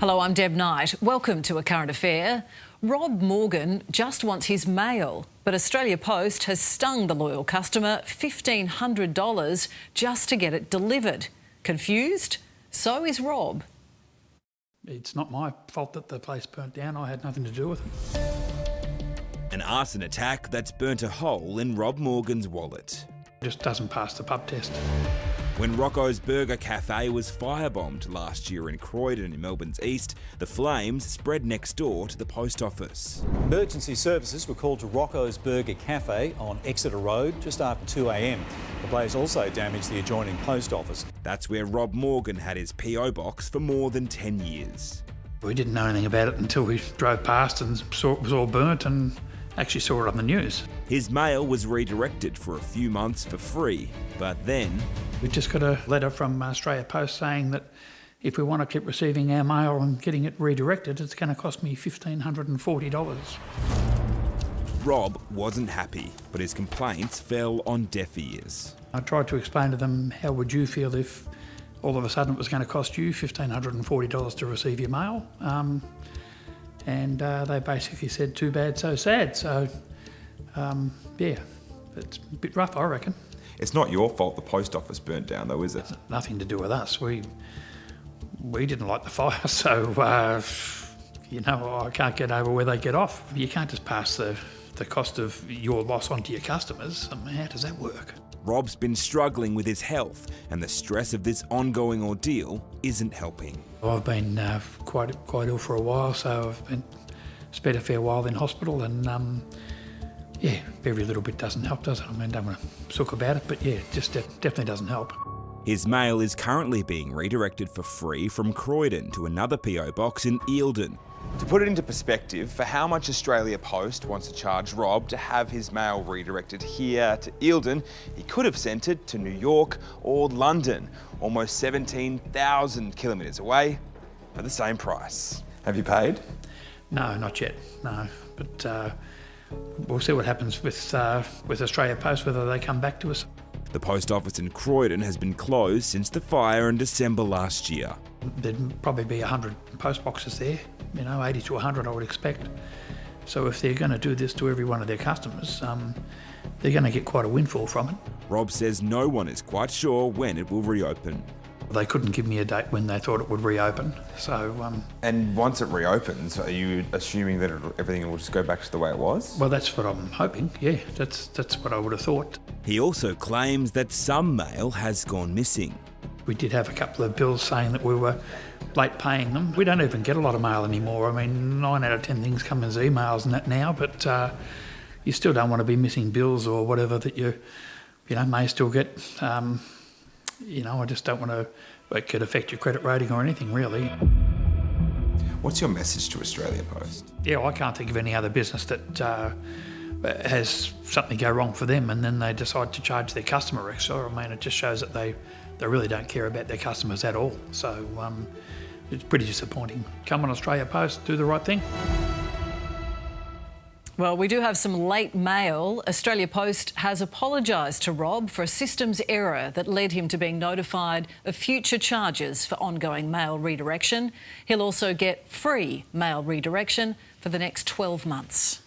Hello, I'm Deb Knight. Welcome to A Current Affair. Rob Morgan just wants his mail, but Australia Post has stung the loyal customer $1,500 just to get it delivered. Confused? So is Rob. It's not my fault that the place burnt down. I had nothing to do with it. An arson attack that's burnt a hole in Rob Morgan's wallet. Just doesn't pass the pub test. When Rocco's Burger Cafe was firebombed last year in Croydon in Melbourne's east, the flames spread next door to the post office. Emergency services were called to Rocco's Burger Cafe on Exeter Road just after 2 a.m. The blaze also damaged the adjoining post office. That's where Rob Morgan had his PO box for more than 10 years. We didn't know anything about it until we drove past and saw it was all burnt and actually saw it on the news. His mail was redirected for a few months for free, but then We just got a letter from Australia Post saying that if we want to keep receiving our mail and getting it redirected, it's going to cost me $1,540. Rob wasn't happy, but his complaints fell on deaf ears. I tried to explain to them, how would you feel if all of a sudden it was going to cost you $1,540 to receive your mail? And they basically said, too bad, so sad. So, yeah, it's a bit rough, I reckon. It's not your fault the post office burnt down, though, is it? Nothing to do with us. We didn't light the fire, so, you know, I can't get over where they get off. You can't just pass the cost of your loss onto your customers. I mean, how does that work? Rob's been struggling with his health, and the stress of this ongoing ordeal isn't helping. I've been quite ill for a while, so I've spent a fair while in hospital, and yeah, every little bit doesn't help, does it? I mean, don't want to sook about it, but yeah, it just definitely doesn't help. His mail is currently being redirected for free from Croydon to another PO box in Eildon. To put it into perspective, for how much Australia Post wants to charge Rob to have his mail redirected here to Eildon, he could have sent it to New York or London, almost 17,000 kilometres away, for the same price. Have you paid? No, not yet, no. But we'll see what happens with Australia Post, whether they come back to us. The post office in Croydon has been closed since the fire in December last year. There'd probably be 100 post boxes there, 80 to 100 I would expect. So if they're going to do this to every one of their customers, they're going to get quite a windfall from it. Rob says no one is quite sure when it will reopen. They couldn't give me a date when they thought it would reopen, so... And once it reopens, are you assuming that everything will just go back to the way it was? Well, that's what I'm hoping, yeah, that's what I would have thought. He also claims that some mail has gone missing. We did have a couple of bills saying that we were late paying them. We don't even get a lot of mail anymore. I mean, 9 out of 10 things come as emails and that now, but you still don't want to be missing bills or whatever that you may still get. I just don't want to, it could affect your credit rating or anything, really. What's your message to Australia Post? Yeah, I can't think of any other business that has something go wrong for them and then they decide to charge their customer extra. I mean, it just shows that they really don't care about their customers at all. So it's pretty disappointing. Come on, Australia Post, do the right thing. Well, we do have some late mail. Australia Post has apologised to Rob for a systems error that led him to being notified of future charges for ongoing mail redirection. He'll also get free mail redirection for the next 12 months.